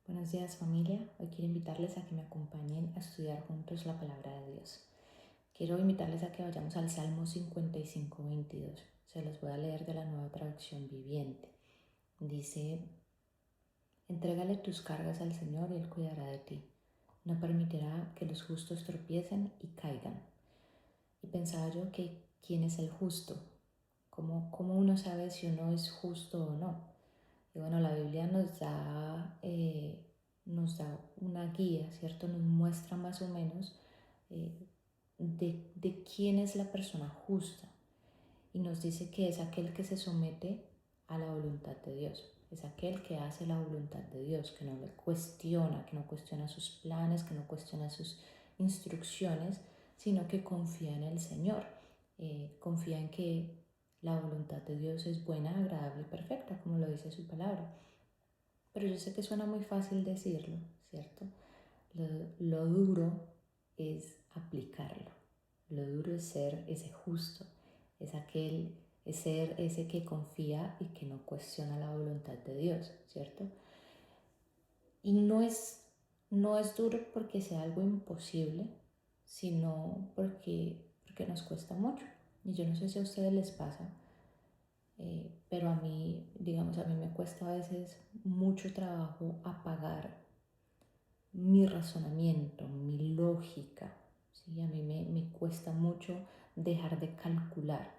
Buenos días familia, hoy quiero invitarles a que me acompañen a estudiar juntos la palabra de Dios. Quiero invitarles a que vayamos al Salmo 55, 22. Se los voy a leer de la Nueva Traducción Viviente. Dice: entrégale tus cargas al Señor y Él cuidará de ti. No permitirá que los justos tropiecen y caigan. Y pensaba yo que ¿quién es el justo? ¿Cómo uno sabe si uno es justo o no? Y bueno, la Biblia nos da una guía, ¿cierto? Nos muestra más o menos eh, de quién es la persona justa. Y nos dice que es aquel que se somete a la voluntad de Dios. Es aquel que hace la voluntad de Dios, que no le cuestiona, que no cuestiona sus planes, que no cuestiona sus instrucciones, sino que confía en el Señor. Confía en que la voluntad de Dios es buena, agradable y perfecta, como lo dice su palabra. Pero yo sé que suena muy fácil decirlo, ¿cierto? Lo duro es aplicarlo. Lo duro es ser ese justo, es ser ese que confía y que no cuestiona la voluntad de Dios, ¿cierto? Y no es duro porque sea algo imposible, sino porque nos cuesta mucho. Y yo no sé si a ustedes les pasa, pero a mí, digamos, a mí me cuesta a veces mucho trabajo apagar mi razonamiento, mi lógica. ¿Sí? A mí me cuesta mucho dejar de calcular.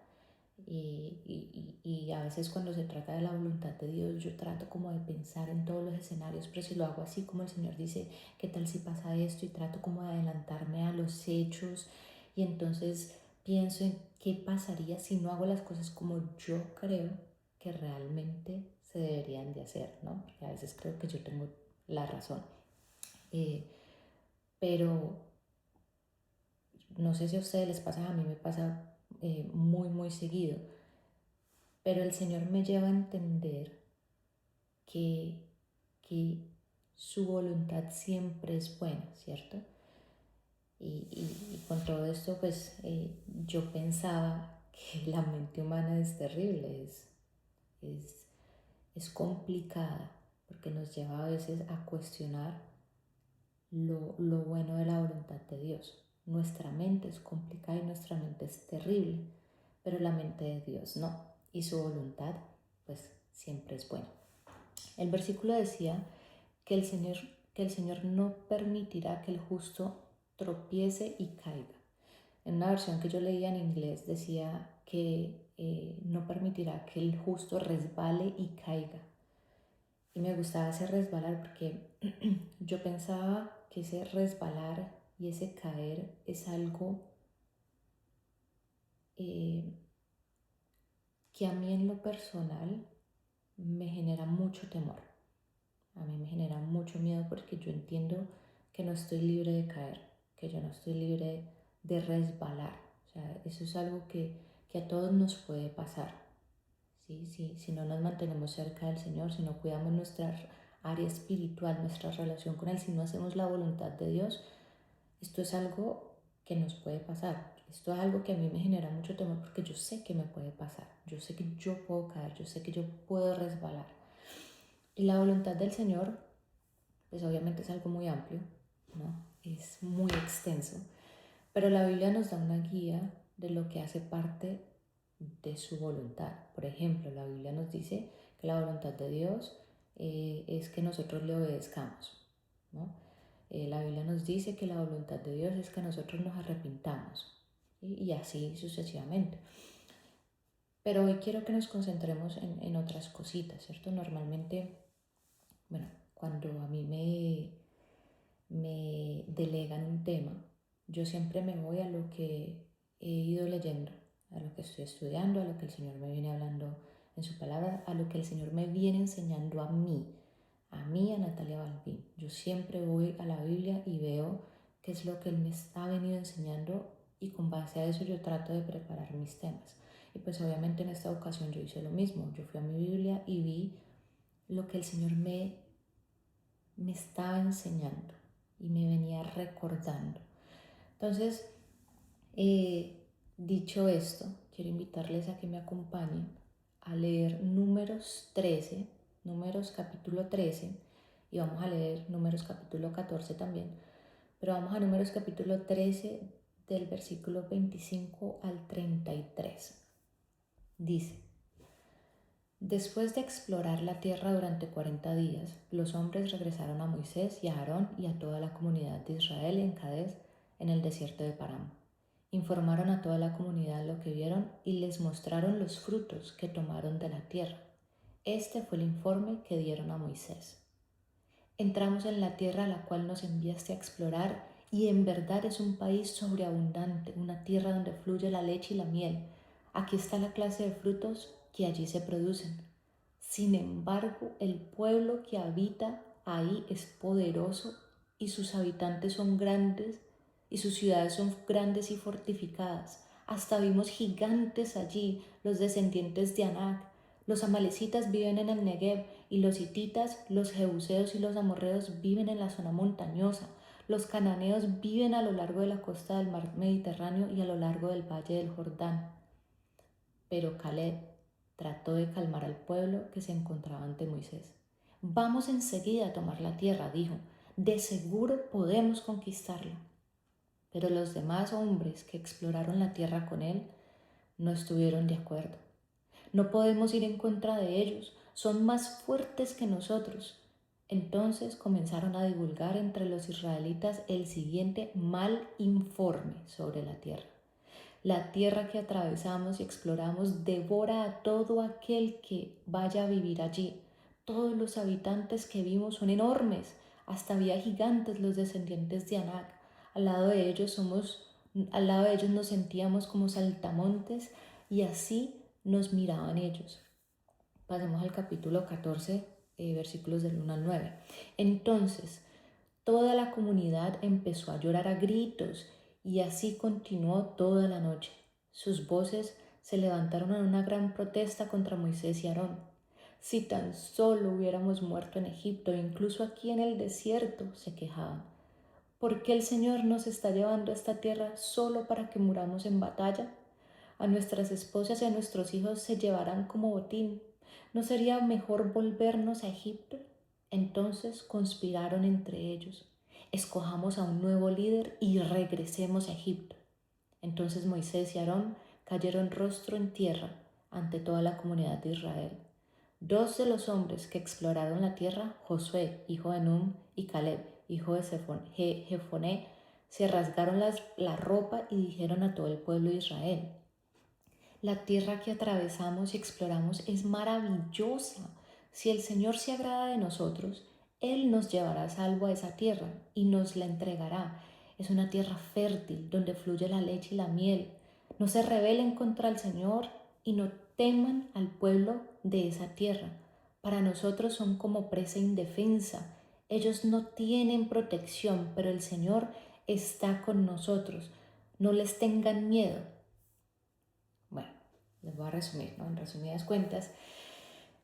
Y a veces cuando se trata de la voluntad de Dios, yo trato como de pensar en todos los escenarios, pero si lo hago así como el Señor dice, ¿qué tal si pasa esto? Y trato como de adelantarme a los hechos y entonces pienso en qué pasaría si no hago las cosas como yo creo que realmente se deberían de hacer, ¿no? Porque a veces creo que yo tengo la razón. Pero no sé si a ustedes les pasa, a mí me pasa muy seguido, pero el Señor me lleva a entender que, que su voluntad siempre es buena, ¿cierto? Y con todo esto, pues yo pensaba que la mente humana es terrible, es, es complicada, porque nos lleva a veces a cuestionar lo bueno de la voluntad de Dios. Nuestra mente es complicada y nuestra mente es terrible, pero la mente de Dios no, y su voluntad pues siempre es buena. El versículo decía que que el Señor no permitirá que el justo tropiece y caiga. En una versión que yo leía en inglés decía que no permitirá que el justo resbale y caiga. Y me gustaba ese resbalar porque yo pensaba que ese resbalar y ese caer es algo que a mí en lo personal me genera mucho temor. A mí me genera mucho miedo porque yo entiendo que no estoy libre de caer, que yo no estoy libre de resbalar. O sea, eso es algo que a todos nos puede pasar. ¿Sí? Si no nos mantenemos cerca del Señor, si no cuidamos nuestra área espiritual, nuestra relación con Él, si no hacemos la voluntad de Dios, esto es algo que nos puede pasar. Esto es algo que a mí me genera mucho temor porque yo sé que me puede pasar. Yo sé que yo puedo caer, yo sé que yo puedo resbalar. Y la voluntad del Señor, pues obviamente es algo muy amplio, ¿no? Es muy extenso. Pero la Biblia nos da una guía de lo que hace parte de su voluntad. Por ejemplo, la Biblia nos dice que la voluntad de Dios es que nosotros le obedezcamos, ¿no? La Biblia nos dice que la voluntad de Dios es que nosotros nos arrepintamos, ¿sí? Y así sucesivamente. Pero hoy quiero que nos concentremos en otras cositas, ¿cierto? Normalmente, bueno, cuando a mí me delegan un tema, yo siempre me voy a lo que he ido leyendo, a lo que estoy estudiando, a lo que el Señor me viene hablando en su palabra, a lo que el Señor me viene enseñando a Natalia Balbín. Yo siempre voy a la Biblia y veo qué es lo que Él me ha venido enseñando y con base a eso yo trato de preparar mis temas. Y pues obviamente en esta ocasión yo hice lo mismo, yo fui a mi Biblia y vi lo que el Señor me estaba enseñando y me venía recordando. Entonces, dicho esto, quiero invitarles a que me acompañen a leer Números 13, Números capítulo 13, y vamos a leer Números capítulo 14 también, pero vamos a Números capítulo 13 del versículo 25 al 33. Dice: Después de explorar la tierra durante 40 días, los hombres regresaron a Moisés y a Aarón y a toda la comunidad de Israel en Cadés, en el desierto de Param. Informaron a toda la comunidad lo que vieron y les mostraron los frutos que tomaron de la tierra. Este fue el informe que dieron a Moisés. Entramos en la tierra a la cual nos enviaste a explorar y en verdad es un país sobreabundante, una tierra donde fluye la leche y la miel. Aquí está la clase de frutos que allí se producen. Sin embargo, el pueblo que habita ahí es poderoso y sus habitantes son grandes y sus ciudades son grandes y fortificadas. Hasta vimos gigantes allí, los descendientes de Anac. Los amalecitas viven en el Negev y los hititas, los jebuseos y los amorreos viven en la zona montañosa. Los cananeos viven a lo largo de la costa del mar Mediterráneo y a lo largo del valle del Jordán. Pero Caleb trató de calmar al pueblo que se encontraba ante Moisés. Vamos enseguida a tomar la tierra, dijo. De seguro podemos conquistarla. Pero los demás hombres que exploraron la tierra con él no estuvieron de acuerdo. No podemos ir en contra de ellos, son más fuertes que nosotros. Entonces comenzaron a divulgar entre los israelitas el siguiente mal informe sobre la tierra. La tierra que atravesamos y exploramos devora a todo aquel que vaya a vivir allí. Todos los habitantes que vimos son enormes, hasta había gigantes, los descendientes de Anac. Al lado de ellos nos sentíamos como saltamontes y así nos miraban ellos. Pasemos al capítulo 14, versículos del 1 al 9. Entonces, toda la comunidad empezó a llorar a gritos y así continuó toda la noche. Sus voces se levantaron en una gran protesta contra Moisés y Aarón. Si tan solo hubiéramos muerto en Egipto, incluso aquí en el desierto, se quejaban. ¿Por qué el Señor nos está llevando a esta tierra solo para que muramos en batalla? A nuestras esposas y a nuestros hijos se llevarán como botín. ¿No sería mejor volvernos a Egipto? Entonces conspiraron entre ellos. Escojamos a un nuevo líder y regresemos a Egipto. Entonces Moisés y Aarón cayeron rostro en tierra ante toda la comunidad de Israel. Dos de los hombres que exploraron la tierra, Josué, hijo de Nun, y Caleb, hijo de Jefoné, se rasgaron la ropa y dijeron a todo el pueblo de Israel: la tierra que atravesamos y exploramos es maravillosa. Si el Señor se agrada de nosotros, Él nos llevará a salvo a esa tierra y nos la entregará. Es una tierra fértil donde fluye la leche y la miel. No se rebelen contra el Señor y no teman al pueblo de esa tierra. Para nosotros son como presa indefensa. Ellos no tienen protección, pero el Señor está con nosotros. No les tengan miedo. Bueno, les voy a resumir, ¿no? En resumidas cuentas,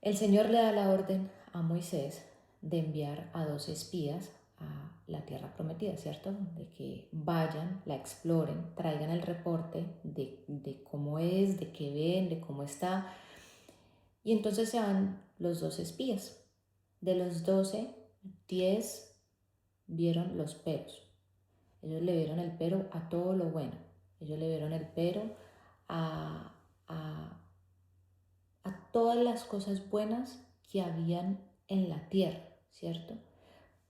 el Señor le da la orden a Moisés de enviar a 2 espías a la tierra prometida, ¿cierto? De que vayan, la exploren, traigan el reporte de cómo es, de qué ven, de cómo está. Y entonces se van los 2 espías. De los 12, 10 vieron los peros. Ellos le vieron el pero a todo lo bueno. Ellos le vieron el pero a, a, a todas las cosas buenas que habían en la tierra, ¿cierto?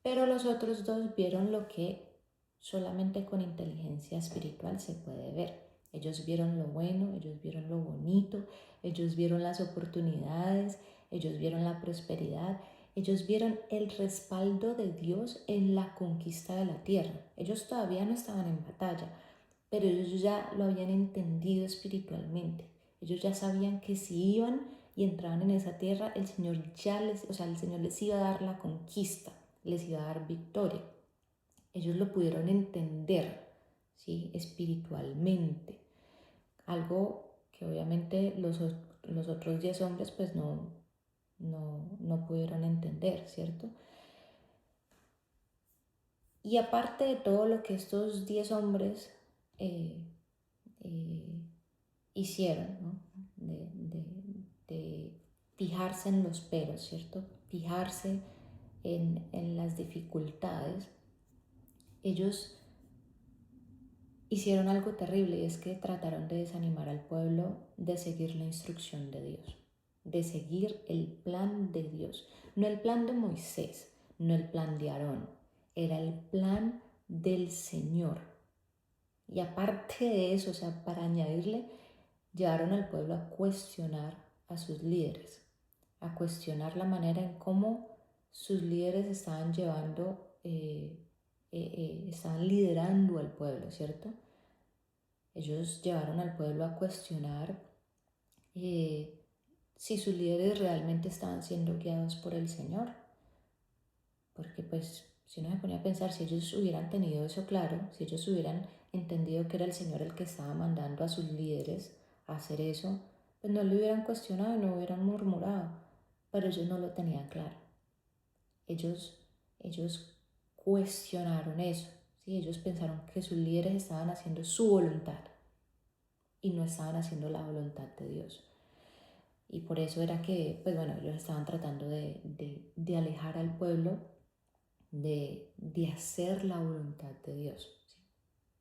Pero los otros 2 vieron lo que solamente con inteligencia espiritual se puede ver. Ellos vieron lo bueno, ellos vieron lo bonito, ellos vieron las oportunidades, ellos vieron la prosperidad, ellos vieron el respaldo de Dios en la conquista de la tierra. Ellos todavía no estaban en batalla, pero ellos ya lo habían entendido espiritualmente. Ellos ya sabían que si iban y entraban en esa tierra, el Señor el Señor les iba a dar la conquista, les iba a dar victoria. Ellos lo pudieron entender, ¿sí? Espiritualmente. Algo que obviamente los otros 10 hombres pues no pudieron entender, ¿cierto? Y aparte de todo lo que estos 10 hombres eh, eh, hicieron, ¿no? de fijarse en los peros, ¿cierto? Fijarse en las dificultades, ellos hicieron algo terrible y es que trataron de desanimar al pueblo de seguir la instrucción de Dios, de seguir el plan de Dios, no el plan de Moisés, no el plan de Aarón, era el plan del Señor. Y aparte de eso, o sea, para añadirle, llevaron al pueblo a cuestionar a sus líderes, a cuestionar la manera en cómo sus líderes estaban estaban liderando al pueblo, ¿cierto? Ellos llevaron al pueblo a cuestionar si sus líderes realmente estaban siendo guiados por el Señor. Porque pues si uno se ponía a pensar, si ellos hubieran tenido eso claro, si ellos hubieran entendido que era el Señor el que estaba mandando a sus líderes a hacer eso, pues no lo hubieran cuestionado y no hubieran murmurado. Pero ellos no lo tenían claro. Ellos cuestionaron eso. ¿Sí? Ellos pensaron que sus líderes estaban haciendo su voluntad y no estaban haciendo la voluntad de Dios. Y por eso era que, pues bueno, ellos estaban tratando de alejar al pueblo de hacer la voluntad de Dios. ¿Sí?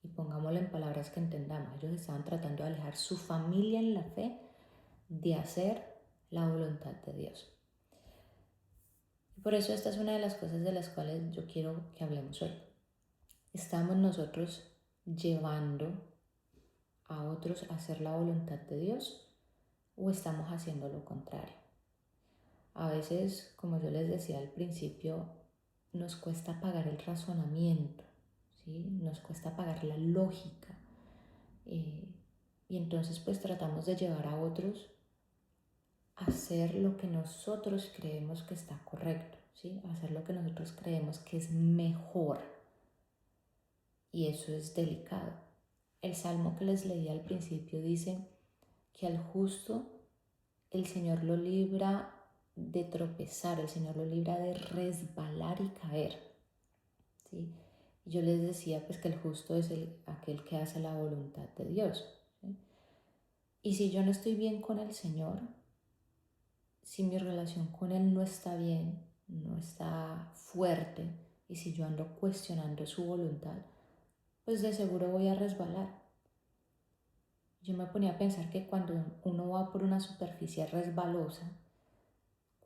Y pongámoslo en palabras que entendamos. Ellos estaban tratando de alejar su familia en la fe de hacer la voluntad de Dios. Y por eso esta es una de las cosas de las cuales yo quiero que hablemos hoy. ¿Estamos nosotros llevando a otros a hacer la voluntad de Dios o estamos haciendo lo contrario? A veces, como yo les decía al principio, nos cuesta pagar el razonamiento, ¿sí? Nos cuesta pagar la lógica. Y entonces pues tratamos de llevar a otros a hacer lo que nosotros creemos que está correcto, ¿sí? A hacer lo que nosotros creemos que es mejor. Y eso es delicado. El salmo que les leí al principio dice que al justo el Señor lo libra de tropezar, el Señor lo libra de resbalar y caer. ¿Sí? Y yo les decía pues que el justo es aquel que hace la voluntad de Dios. ¿Sí? Y si yo no estoy bien con el Señor, si mi relación con Él no está bien, no está fuerte, y si yo ando cuestionando su voluntad, pues de seguro voy a resbalar. Yo me ponía a pensar que cuando uno va por una superficie resbalosa,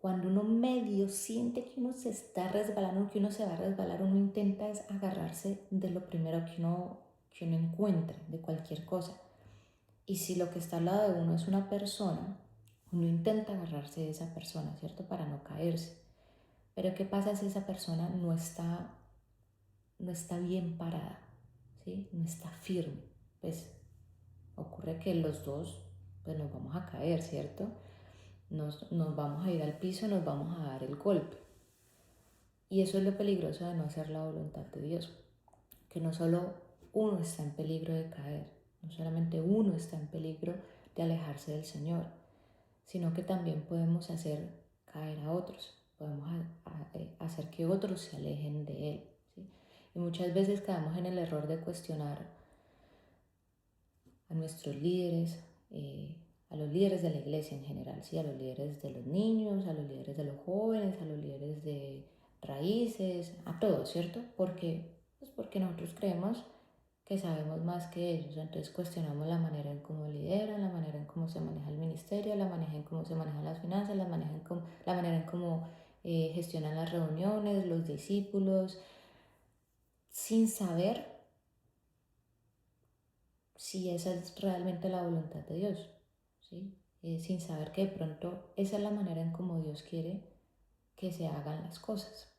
cuando uno medio siente que uno se está resbalando, que uno se va a resbalar, uno intenta es agarrarse de lo primero que uno encuentre, de cualquier cosa. Y si lo que está al lado de uno es una persona, uno intenta agarrarse de esa persona, ¿cierto? Para no caerse. Pero ¿qué pasa si esa persona no está bien parada? ¿Sí? No está firme. Pues ocurre que los dos pues nos vamos a caer, ¿cierto? Nos vamos a ir al piso, nos vamos a dar el golpe. Y eso es lo peligroso de no hacer la voluntad de Dios, que no solo uno está en peligro de caer, no solamente uno está en peligro de alejarse del Señor, sino que también podemos hacer caer a otros, podemos hacer que otros se alejen de Él. ¿Sí? Y muchas veces caemos en el error de cuestionar a nuestros líderes, a los líderes de la iglesia en general, ¿sí? A los líderes de los niños, a los líderes de los jóvenes, a los líderes de raíces, a todos, ¿cierto? Porque nosotros creemos que sabemos más que ellos, entonces cuestionamos la manera en cómo lideran, la manera en cómo se maneja el ministerio, la manera en cómo se manejan las finanzas, la manera en cómo gestionan las reuniones, los discípulos, sin saber si esa es realmente la voluntad de Dios, ¿sí? Sin saber que de pronto esa es la manera en cómo Dios quiere que se hagan las cosas.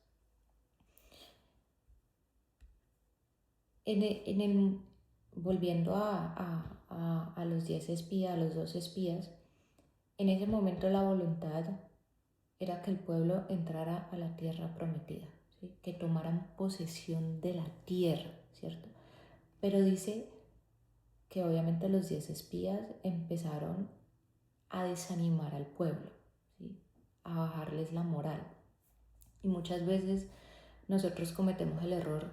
Volviendo a los 10 espías, a los 12 espías, en ese momento la voluntad era que el pueblo entrara a la tierra prometida, ¿sí? Que tomaran posesión de la tierra, ¿cierto? Pero dice que obviamente los 10 espías empezaron a desanimar al pueblo, ¿sí? A bajarles la moral. Y muchas veces nosotros cometemos el error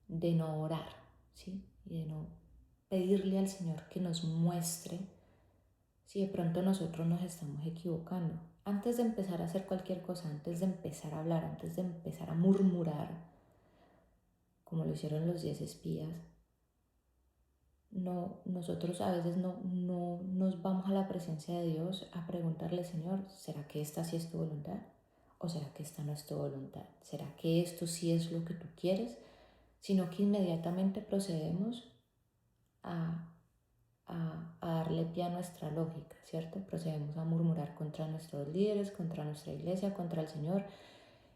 de no orar, ¿sí? Y de no pedirle al Señor que nos muestre si de pronto nosotros nos estamos equivocando. antes de empezar a hacer cualquier cosa, antes de empezar a hablar, antes de empezar a murmurar, como lo hicieron los 10 espías, nosotros a veces no nos vamos a la presencia de Dios a preguntarle, Señor, ¿será que esta sí es tu voluntad? ¿O será que esta no es tu voluntad? ¿Será que esto sí es lo que tú quieres? Sino que inmediatamente procedemos a, a darle pie a nuestra lógica, ¿cierto? Procedemos a murmurar contra nuestros líderes, contra nuestra iglesia, contra el Señor,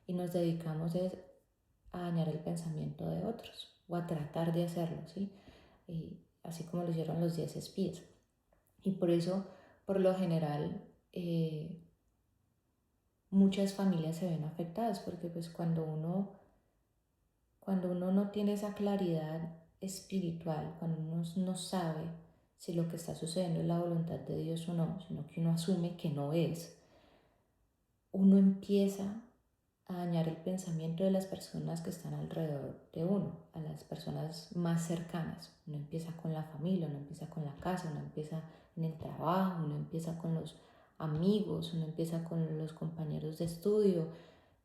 y nos dedicamos a dañar el pensamiento de otros o a tratar de hacerlo, ¿sí? Y así como lo hicieron los 10 espías. Y por eso, por lo general, muchas familias se ven afectadas, porque pues cuando uno no tiene esa claridad espiritual, cuando uno no sabe si lo que está sucediendo es la voluntad de Dios o no, sino que uno asume que no es, uno empieza a dañar el pensamiento de las personas que están alrededor de uno, a las personas más cercanas. Uno empieza con la familia, uno empieza con la casa, uno empieza en el trabajo, uno empieza con los amigos, uno empieza con los compañeros de estudio,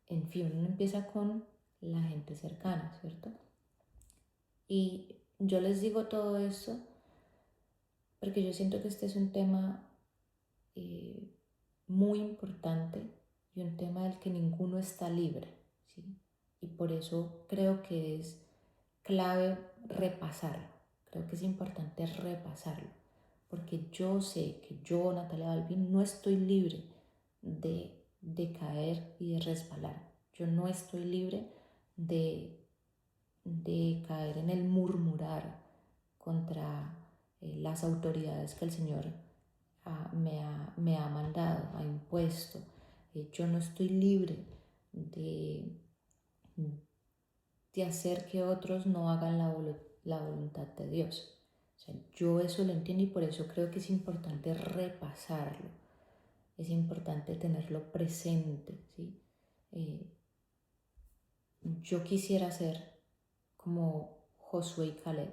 en fin, uno empieza con la gente cercana, ¿cierto? Y yo les digo todo esto porque yo siento que este es un tema muy importante y un tema del que ninguno está libre, ¿sí? Y por eso creo que es clave repasarlo, creo que es importante repasarlo, porque yo sé que yo, Natalia Balbín, no estoy libre de caer y de resbalar, yo no estoy libre de caer en el murmurar contra las autoridades que el Señor me ha mandado, ha impuesto. Yo no estoy libre de, de hacer que otros no hagan la voluntad de Dios. O sea, yo eso lo entiendo y por eso creo que es importante repasarlo, es importante tenerlo presente, ¿sí? Yo quisiera ser como Josué y Caleb,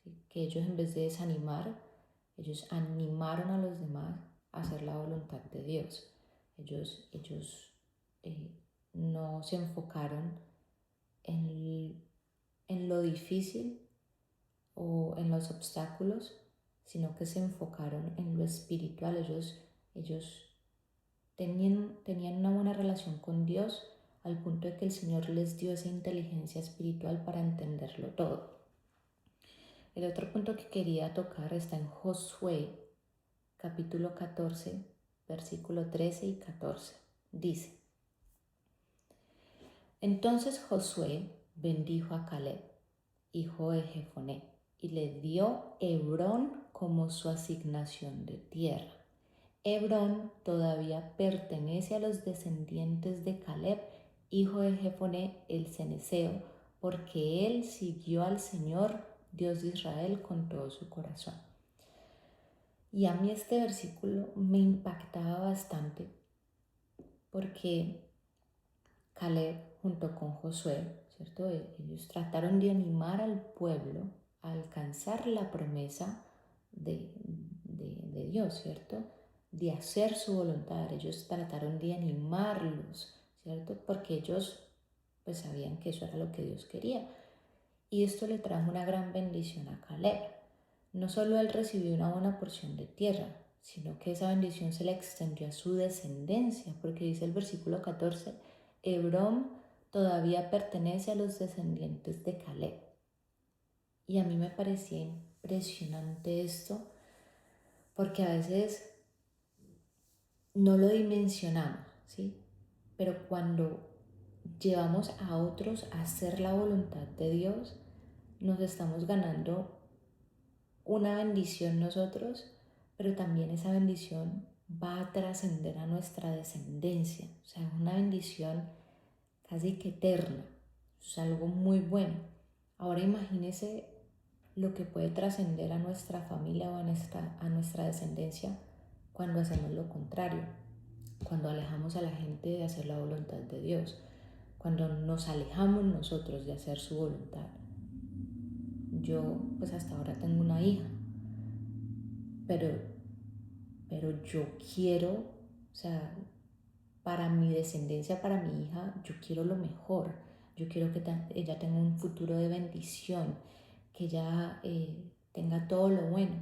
¿sí? Que ellos en vez de desanimar, ellos animaron a los demás a hacer la voluntad de Dios. Ellos no se enfocaron en, en lo difícil o en los obstáculos, sino que se enfocaron en lo espiritual. Ellos tenían una buena relación con Dios al punto de que el Señor les dio esa inteligencia espiritual para entenderlo todo. El otro punto que quería tocar está en Josué, capítulo 14, versículo 13 y 14. Dice: Entonces Josué bendijo a Caleb, hijo de Jefoné, y le dio Hebrón como su asignación de tierra. Hebrón todavía pertenece a los descendientes de Caleb, hijo de Jefoné el ceneseo, porque él siguió al Señor, Dios de Israel, con todo su corazón. Y a mí este versículo me impactaba bastante porque Caleb junto con Josué, ¿cierto? Ellos trataron de animar al pueblo a alcanzar la promesa de Dios, ¿cierto? De hacer su voluntad. Ellos trataron de animarlos, ¿cierto? Porque ellos pues sabían que eso era lo que Dios quería. Y esto le trajo una gran bendición a Caleb. No solo él recibió una buena porción de tierra, sino que esa bendición se le extendió a su descendencia, porque dice el versículo 14, Hebrón todavía pertenece a los descendientes de Caleb. Y a mí me parecía impresionante esto, porque a veces no lo dimensionamos, ¿sí? Pero cuando llevamos a otros a hacer la voluntad de Dios, nos estamos ganando una bendición nosotros, pero también esa bendición va a trascender a nuestra descendencia. O sea, es una bendición casi que eterna. Es algo muy bueno. Ahora imagínese lo que puede trascender a nuestra familia o a nuestra descendencia cuando hacemos lo contrario, cuando alejamos a la gente de hacer la voluntad de Dios, cuando nos alejamos nosotros de hacer su voluntad. Yo pues hasta ahora tengo una hija, pero yo quiero, o sea, para mi descendencia, para mi hija, yo quiero lo mejor. Yo quiero que ella tenga un futuro de bendición, que ella tenga todo lo bueno.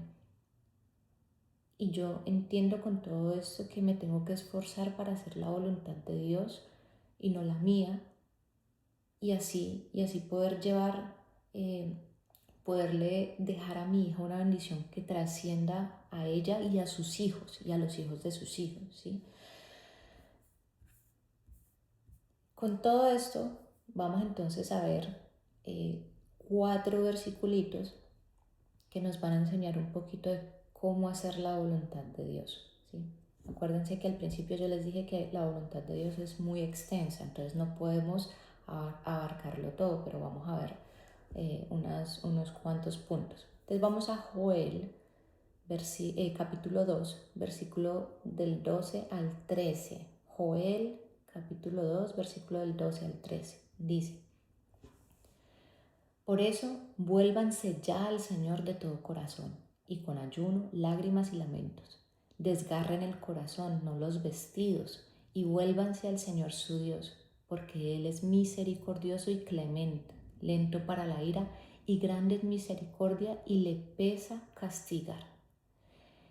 Y yo entiendo con todo esto que me tengo que esforzar para hacer la voluntad de Dios y no la mía, y así poder llevar, poderle dejar a mi hija una bendición que trascienda a ella y a sus hijos y a los hijos de sus hijos, ¿sí? Con todo esto, vamos entonces a ver 4 versiculitos que nos van a enseñar un poquito de cómo hacer la voluntad de Dios, ¿sí? Acuérdense que al principio yo les dije que la voluntad de Dios es muy extensa, entonces no podemos abarcarlo todo, pero vamos a ver unos cuantos puntos. Entonces vamos a Joel, capítulo 2, versículo del 12 al 13. Joel, capítulo 2, versículo del 12 al 13. Dice: por eso, vuélvanse ya al Señor de todo corazón, y con ayuno, lágrimas y lamentos. Desgarren el corazón, no los vestidos, y vuélvanse al Señor su Dios, porque Él es misericordioso y clemente, lento para la ira y grande en misericordia, y le pesa castigar.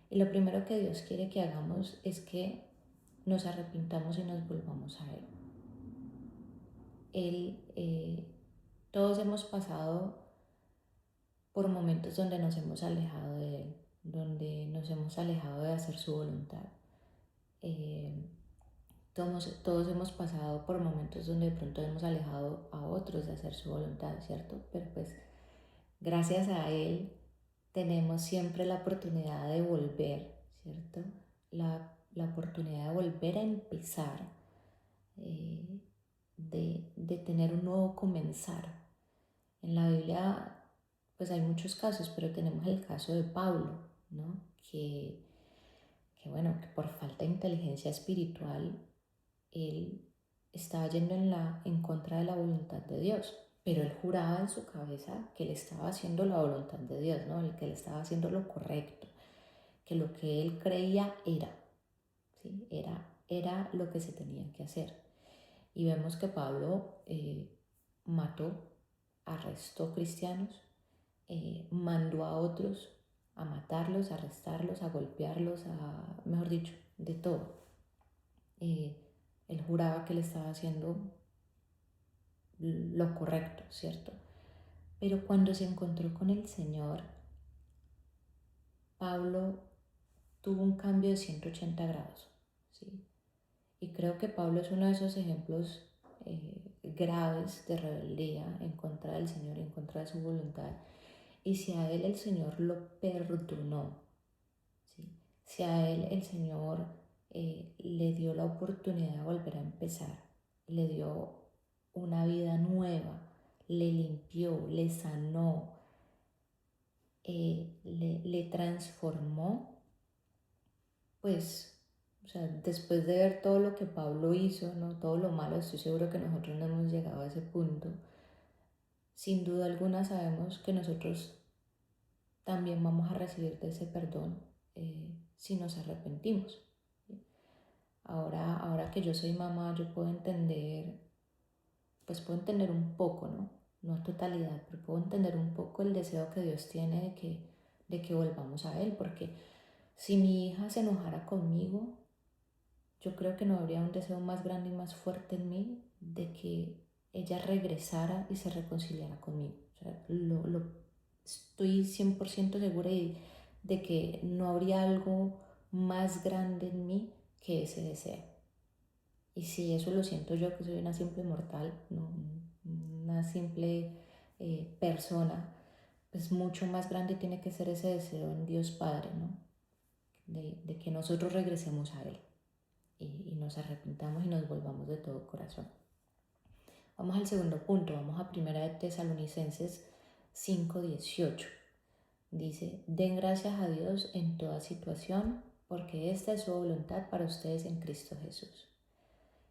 Y lo primero que Dios quiere que hagamos es que nos arrepintamos y nos volvamos a Él. Todos hemos pasado por momentos donde nos hemos alejado de Él, donde nos hemos alejado de hacer su voluntad. Todos hemos pasado por momentos donde de pronto hemos alejado a otros de hacer su voluntad, ¿cierto? Pero pues gracias a Él tenemos siempre la oportunidad de volver, ¿cierto? La oportunidad de volver a empezar, de tener un nuevo comenzar. En la Biblia pues hay muchos casos, pero tenemos el caso de Pablo, ¿no? Bueno, que por falta de inteligencia espiritual, él estaba yendo en contra de la voluntad de Dios, pero él juraba en su cabeza que él estaba haciendo la voluntad de Dios, ¿no? Que él estaba haciendo lo correcto, que lo que él creía era, ¿sí? Era lo que se tenía que hacer. Y vemos que Pablo mató, arrestó cristianos, mandó a otros a matarlos, a arrestarlos, a golpearlos, mejor dicho, de todo. Él juraba que él estaba haciendo lo correcto, ¿cierto? Pero cuando se encontró con el Señor, Pablo tuvo un cambio de 180 grados, ¿sí? Y creo que Pablo es uno de esos ejemplos graves de rebeldía en contra del Señor, en contra de su voluntad. Y si a él el Señor lo perdonó, ¿sí? Si a él el Señor le dio la oportunidad de volver a empezar, le dio una vida nueva, le limpió, le sanó, le transformó, pues, o sea, después de ver todo lo que Pablo hizo, ¿no? Todo lo malo, estoy seguro que nosotros no hemos llegado a ese punto. Sin duda alguna sabemos que nosotros también vamos a recibir de ese perdón si nos arrepentimos. ¿Sí? Ahora que yo soy mamá, yo puedo entender, pues puedo entender un poco, ¿no? No a totalidad, pero puedo entender un poco el deseo que Dios tiene de que volvamos a Él, porque si mi hija se enojara conmigo, yo creo que no habría un deseo más grande y más fuerte en mí de que ella regresara y se reconciliara conmigo. O sea, estoy 100% segura de que no habría algo más grande en mí que ese deseo. Y si eso lo siento yo, que soy una simple mortal, ¿no? Una simple persona, pues mucho más grande tiene que ser ese deseo en Dios Padre, ¿no? De que nosotros regresemos a Él y nos arrepintamos y nos volvamos de todo corazón. Vamos al segundo punto, vamos a 1 de Tesalonicenses 5:18. Dice: den gracias a Dios en toda situación, porque esta es su voluntad para ustedes en Cristo Jesús.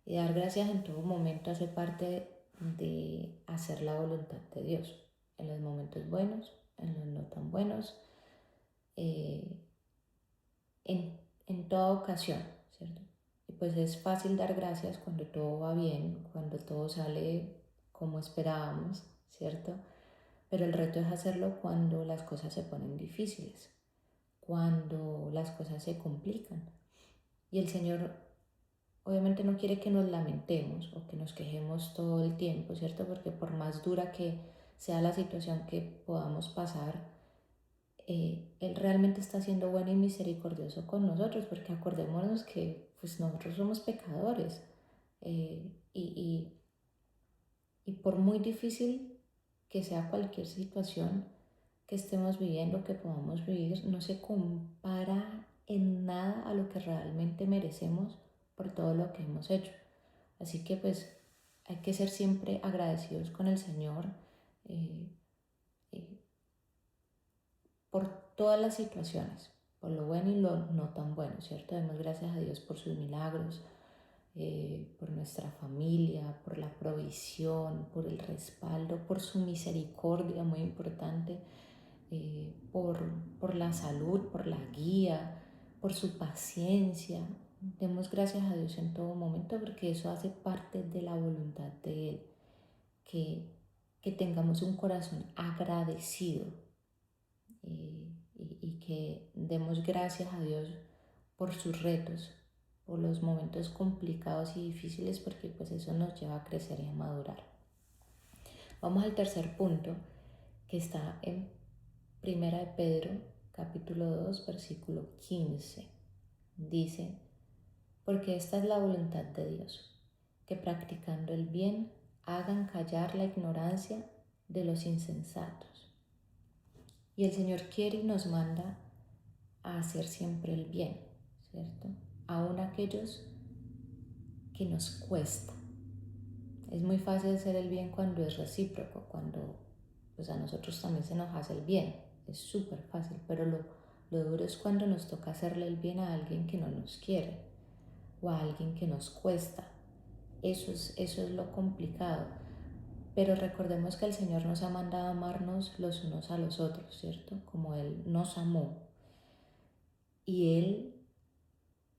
Y dar gracias en todo momento hace parte de hacer la voluntad de Dios, en los momentos buenos, en los no tan buenos, en toda ocasión, ¿cierto? Y pues es fácil dar gracias cuando todo va bien, cuando todo sale como esperábamos, ¿cierto? Pero el reto es hacerlo cuando las cosas se ponen difíciles, cuando las cosas se complican. Y el Señor obviamente no quiere que nos lamentemos o que nos quejemos todo el tiempo, ¿cierto? Porque por más dura que sea la situación que podamos pasar, Él realmente está siendo bueno y misericordioso con nosotros, porque acordémonos que pues nosotros somos pecadores, eh, y, y, y por muy difícil que sea cualquier situación que estemos viviendo, que podamos vivir, no se compara en nada a lo que realmente merecemos por todo lo que hemos hecho. Así que pues hay que ser siempre agradecidos con el Señor, eh, eh, por todas las situaciones, por lo bueno y lo no tan bueno, ¿cierto? Demos gracias a Dios por sus milagros, por nuestra familia, por la provisión, por el respaldo, por su misericordia, muy importante, por la salud, por la guía, por su paciencia. Demos gracias a Dios en todo momento porque eso hace parte de la voluntad de Él, que, que tengamos un corazón agradecido, y que demos gracias a Dios por sus retos, por los momentos complicados y difíciles, porque pues eso nos lleva a crecer y a madurar. Vamos al tercer punto, que está en Primera de Pedro, capítulo 2, versículo 15. Dice: porque esta es la voluntad de Dios, que practicando el bien hagan callar la ignorancia de los insensatos. Y el Señor quiere y nos manda a hacer siempre el bien, ¿cierto? Aún aquellos que nos cuesta. Es muy fácil hacer el bien cuando es recíproco, cuando pues a nosotros también se nos hace el bien. Es súper fácil, pero lo duro es cuando nos toca hacerle el bien a alguien que no nos quiere o a alguien que nos cuesta. Eso es lo complicado. Pero recordemos que el Señor nos ha mandado a amarnos los unos a los otros, ¿cierto? Como Él nos amó. Y Él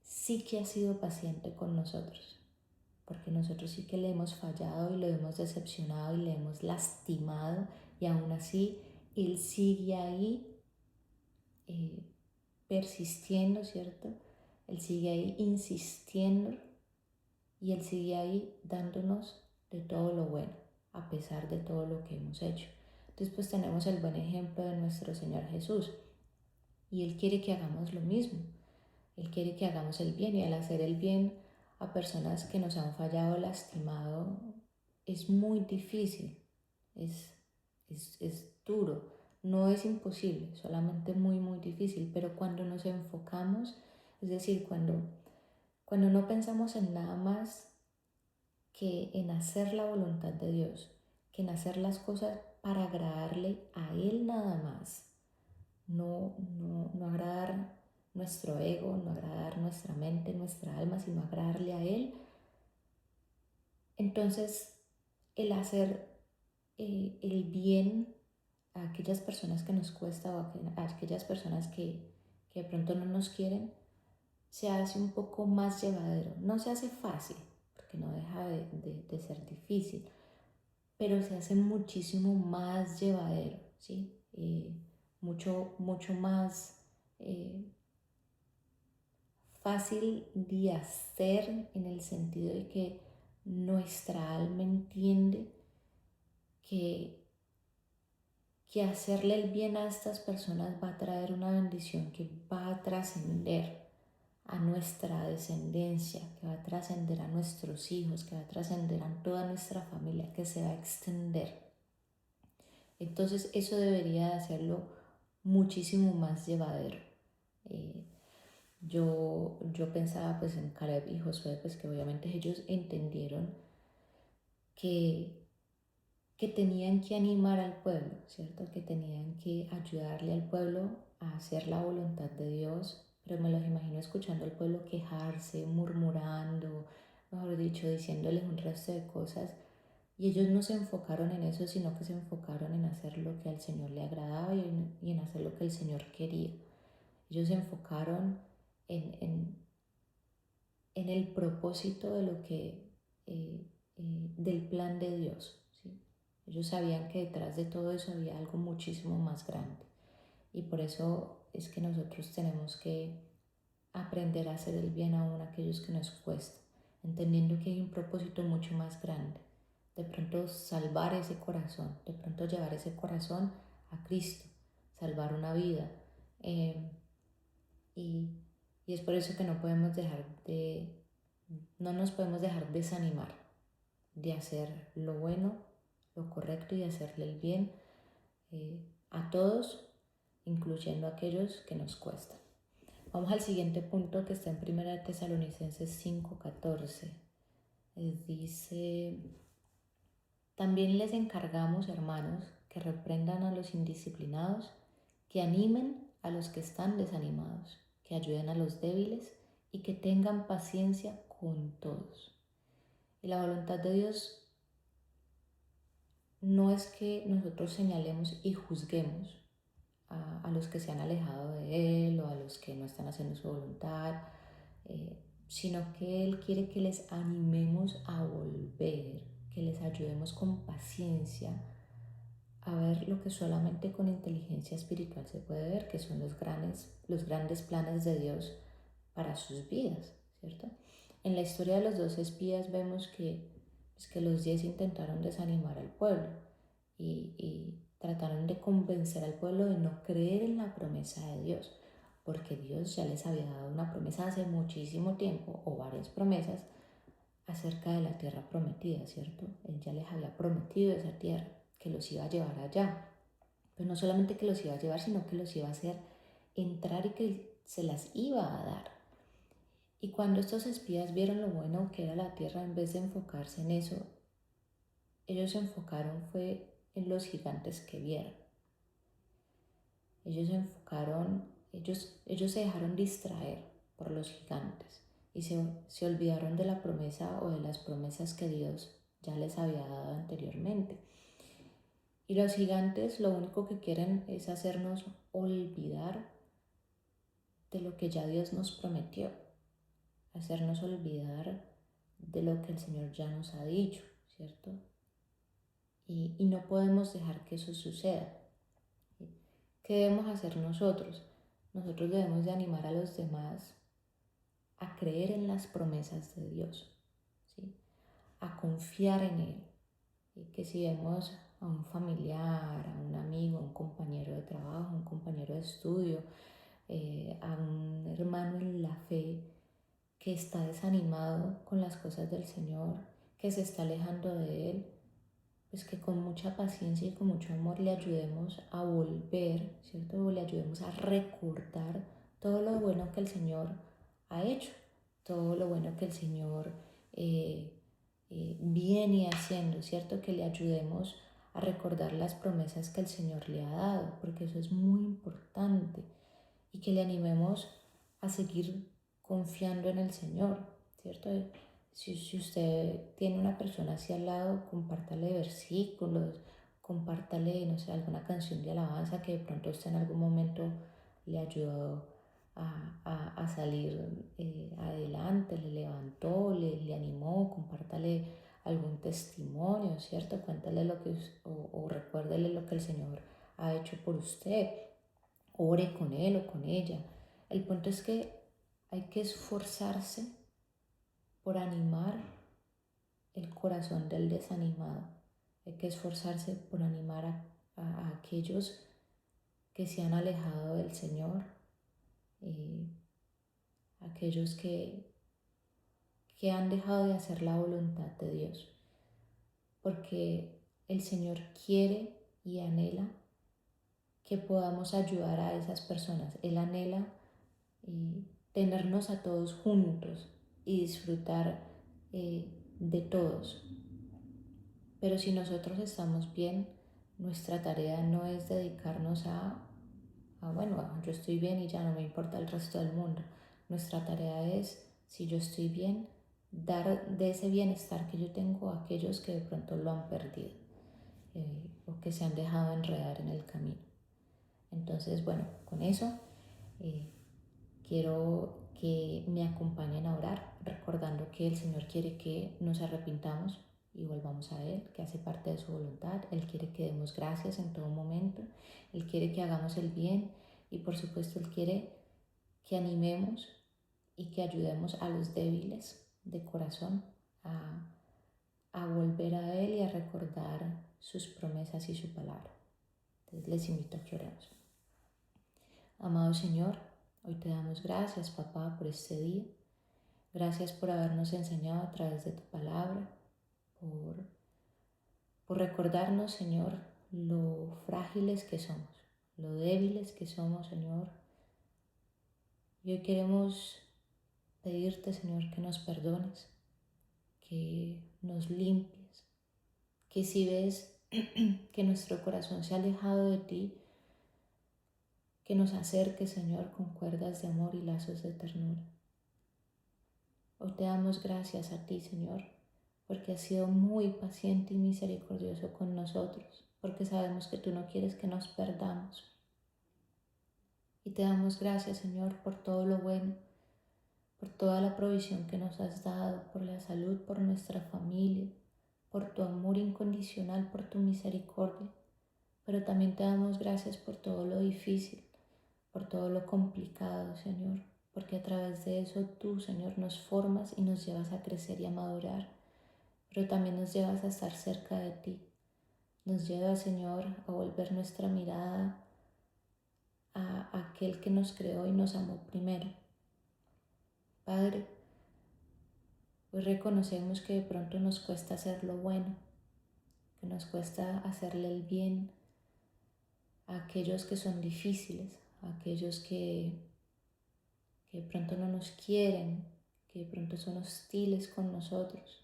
sí que ha sido paciente con nosotros, porque nosotros sí que le hemos fallado y lo hemos decepcionado y le hemos lastimado, y aún así Él sigue ahí, eh, persistiendo, ¿cierto? Él sigue ahí insistiendo y Él sigue ahí dándonos de todo lo bueno, a pesar de todo lo que hemos hecho. Entonces pues tenemos el buen ejemplo de nuestro Señor Jesús, y Él quiere que hagamos lo mismo. Él quiere que hagamos el bien, y al hacer el bien a personas que nos han fallado, lastimado, es muy difícil, es duro, no es imposible, solamente muy, muy difícil. Pero cuando nos enfocamos, es decir, cuando no pensamos en nada más que en hacer la voluntad de Dios, que en hacer las cosas para agradarle a Él nada más, no agradar nuestro ego, no agradar nuestra mente, nuestra alma, sino agradarle a Él. Entonces, el hacer el bien a aquellas personas que nos cuesta, o a aquellas personas que de pronto no nos quieren, se hace un poco más llevadero. No se hace fácil, porque no deja de ser difícil, pero se hace muchísimo más llevadero, ¿sí? Mucho más fácil de hacer, en el sentido de que nuestra alma entiende que, que hacerle el bien a estas personas va a traer una bendición que va a trascender a nuestra descendencia, que va a trascender a nuestros hijos, que va a trascender a toda nuestra familia, que se va a extender. Entonces eso debería de hacerlo muchísimo más llevadero. Eh, yo pensaba pues en Caleb y Josué, pues que obviamente ellos entendieron que, que tenían que animar al pueblo, ¿cierto? Que tenían que ayudarle al pueblo a hacer la voluntad de Dios, pero me los imagino escuchando al pueblo quejarse, murmurando, mejor dicho, diciéndoles un resto de cosas. Y ellos no se enfocaron en eso, sino que se enfocaron en hacer lo que al Señor le agradaba, y en hacer lo que el Señor quería. Ellos se enfocaron en en el propósito de lo que, del plan de Dios, ¿sí? Ellos sabían que detrás de todo eso había algo muchísimo más grande. Y por eso es que nosotros tenemos que aprender a hacer el bien aún a aquellos que nos cuesta, entendiendo que hay un propósito mucho más grande. De pronto salvar ese corazón, de pronto llevar ese corazón a Cristo, salvar una vida. Eh, y, y es por eso que no nos podemos dejar desanimar de hacer lo bueno, lo correcto y hacerle el bien a todos, incluyendo a aquellos que nos cuestan. Vamos al siguiente punto que está en 1 Tesalonicenses 5:14. Dice, también les encargamos, hermanos, que reprendan a los indisciplinados, que animen a los que están desanimados, que ayuden a los débiles y que tengan paciencia con todos. Y la voluntad de Dios no es que nosotros señalemos y juzguemos a los que se han alejado de Él o a los que no están haciendo su voluntad, sino que Él quiere que les animemos a volver, que les ayudemos con paciencia a ver lo que solamente con inteligencia espiritual se puede ver, que son los grandes planes de Dios para sus vidas, ¿cierto? En la historia de los 12 espías vemos que los 10 intentaron desanimar al pueblo y trataron de convencer al pueblo de no creer en la promesa de Dios, porque Dios ya les había dado una promesa hace muchísimo tiempo, o varias promesas, acerca de la tierra prometida, ¿cierto? Él ya les había prometido esa tierra, que los iba a llevar allá. Pero no solamente que los iba a llevar, sino que los iba a hacer entrar y que se las iba a dar. Y cuando estos espías vieron lo bueno que era la tierra, en vez de enfocarse en eso, ellos se enfocaron fue en los gigantes que vieron. Ellos se dejaron distraer por los gigantes y se olvidaron de la promesa o de las promesas que Dios ya les había dado anteriormente. Y los gigantes lo único que quieren es hacernos olvidar de lo que ya Dios nos prometió, hacernos olvidar de lo que el Señor ya nos ha dicho, ¿cierto? Y no podemos dejar que eso suceda. ¿Qué debemos hacer nosotros? Nosotros debemos de animar a los demás a creer en las promesas de Dios, ¿sí? A confiar en Él. Y que si vemos a un familiar, a un amigo, a un compañero de trabajo, a un compañero de estudio, a un hermano en la fe que está desanimado con las cosas del Señor, que se está alejando de Él, pues que con mucha paciencia y con mucho amor le ayudemos a volver, ¿cierto? O le ayudemos a recordar todo lo bueno que el Señor ha hecho, todo lo bueno que el Señor viene haciendo, ¿cierto? Que le ayudemos a recordar las promesas que el Señor le ha dado, porque eso es muy importante, y que le animemos a seguir confiando en el Señor, ¿cierto? Si usted tiene una persona así al lado, compártale versículos, compártale, no sé, alguna canción de alabanza que de pronto usted en algún momento le ayudó a salir adelante, le levantó, le animó, compártale algún testimonio, ¿cierto? Cuéntale o recuérdele lo que el Señor ha hecho por usted, ore con él o con ella. El punto es que hay que esforzarse por animar el corazón del desanimado. Hay que esforzarse por animar a aquellos que se han alejado del Señor, aquellos que han dejado de hacer la voluntad de Dios. Porque el Señor quiere y anhela que podamos ayudar a esas personas. Él anhela tenernos a todos juntos y disfrutar de todos. Pero si nosotros estamos bien, nuestra tarea no es dedicarnos bueno, yo estoy bien y ya no me importa el resto del mundo. Nuestra tarea es, si yo estoy bien, dar de ese bienestar que yo tengo a aquellos que de pronto lo han perdido o que se han dejado enredar en el camino. Entonces, bueno, con eso quiero que me acompañen a orar. recordando que el Señor quiere que nos arrepintamos y volvamos a Él, que hace parte de su voluntad. Él quiere que demos gracias en todo momento. Él quiere que hagamos el bien y por supuesto Él quiere que animemos y que ayudemos a los débiles de corazón a volver a Él y a recordar sus promesas y su palabra. Entonces les invito a que oremos. Amado Señor, hoy te damos gracias, papá, por este día. Gracias por habernos enseñado a través de tu palabra, por recordarnos, Señor, lo frágiles que somos, lo débiles que somos, Señor. Y hoy queremos pedirte, Señor, que nos perdones, que nos limpies, que si ves que nuestro corazón se ha alejado de ti, que nos acerques, Señor, con cuerdas de amor y lazos de ternura. Hoy te damos gracias a ti, Señor, porque has sido muy paciente y misericordioso con nosotros, porque sabemos que tú no quieres que nos perdamos. Y te damos gracias, Señor, por todo lo bueno, por toda la provisión que nos has dado, por la salud, por nuestra familia, por tu amor incondicional, por tu misericordia. Pero también te damos gracias por todo lo difícil, por todo lo complicado, Señor, porque a través de eso tú, Señor, nos formas y nos llevas a crecer y a madurar, pero también nos llevas a estar cerca de ti. Nos llevas, Señor, a volver nuestra mirada a aquel que nos creó y nos amó primero. Padre, hoy reconocemos que de pronto nos cuesta hacer lo bueno, que nos cuesta hacerle el bien a aquellos que son difíciles, a aquellos que de pronto no nos quieren, que de pronto son hostiles con nosotros.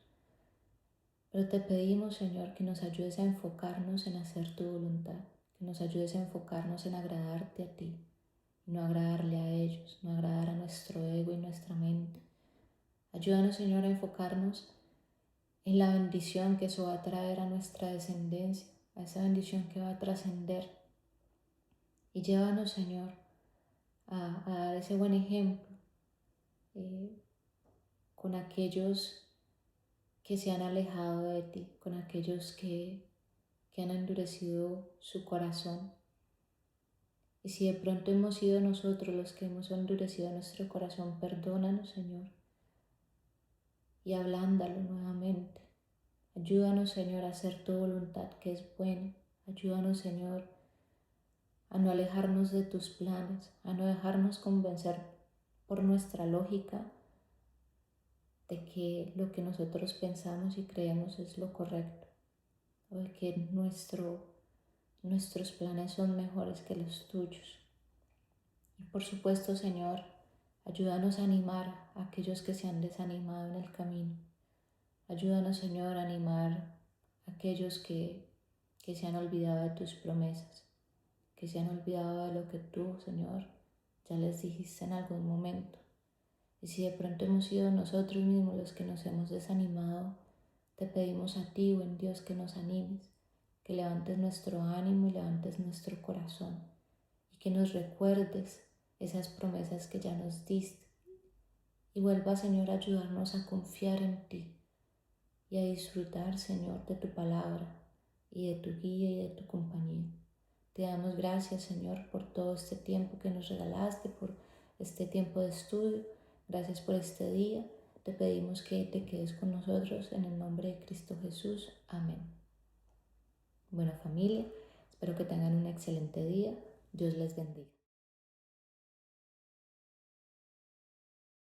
Pero te pedimos, Señor, que nos ayudes a enfocarnos en hacer tu voluntad, que nos ayudes a enfocarnos en agradarte a ti, y no agradarle a ellos, no agradar a nuestro ego y nuestra mente. Ayúdanos, Señor, a enfocarnos en la bendición que eso va a traer a nuestra descendencia, a esa bendición que va a trascender. Y llévanos, Señor, a dar ese buen ejemplo con aquellos que se han alejado de ti, con aquellos que han endurecido su corazón. Y si de pronto hemos sido nosotros los que hemos endurecido nuestro corazón, perdónanos, Señor, y ablándalo nuevamente. Ayúdanos, Señor, a hacer tu voluntad, que es buena. Ayúdanos, Señor, a no alejarnos de tus planes, a no dejarnos convencer por nuestra lógica de que lo que nosotros pensamos y creemos es lo correcto, o de que nuestros planes son mejores que los tuyos. Y por supuesto, Señor, ayúdanos a animar a aquellos que se han desanimado en el camino. Ayúdanos, Señor, a animar a aquellos que se han olvidado de tus promesas, que se han olvidado de lo que tú, Señor, ya les dijiste en algún momento. Y si de pronto hemos sido nosotros mismos los que nos hemos desanimado, te pedimos a ti, buen Dios, que nos animes, que levantes nuestro ánimo y levantes nuestro corazón y que nos recuerdes esas promesas que ya nos diste. Y vuelva, Señor, a ayudarnos a confiar en ti y a disfrutar, Señor, de tu palabra y de tu guía y de tu compañía. Te damos gracias, Señor, por todo este tiempo que nos regalaste, por este tiempo de estudio. Gracias por este día. Te pedimos que te quedes con nosotros en el nombre de Cristo Jesús. Amén. Bueno, familia, espero que tengan un excelente día. Dios les bendiga.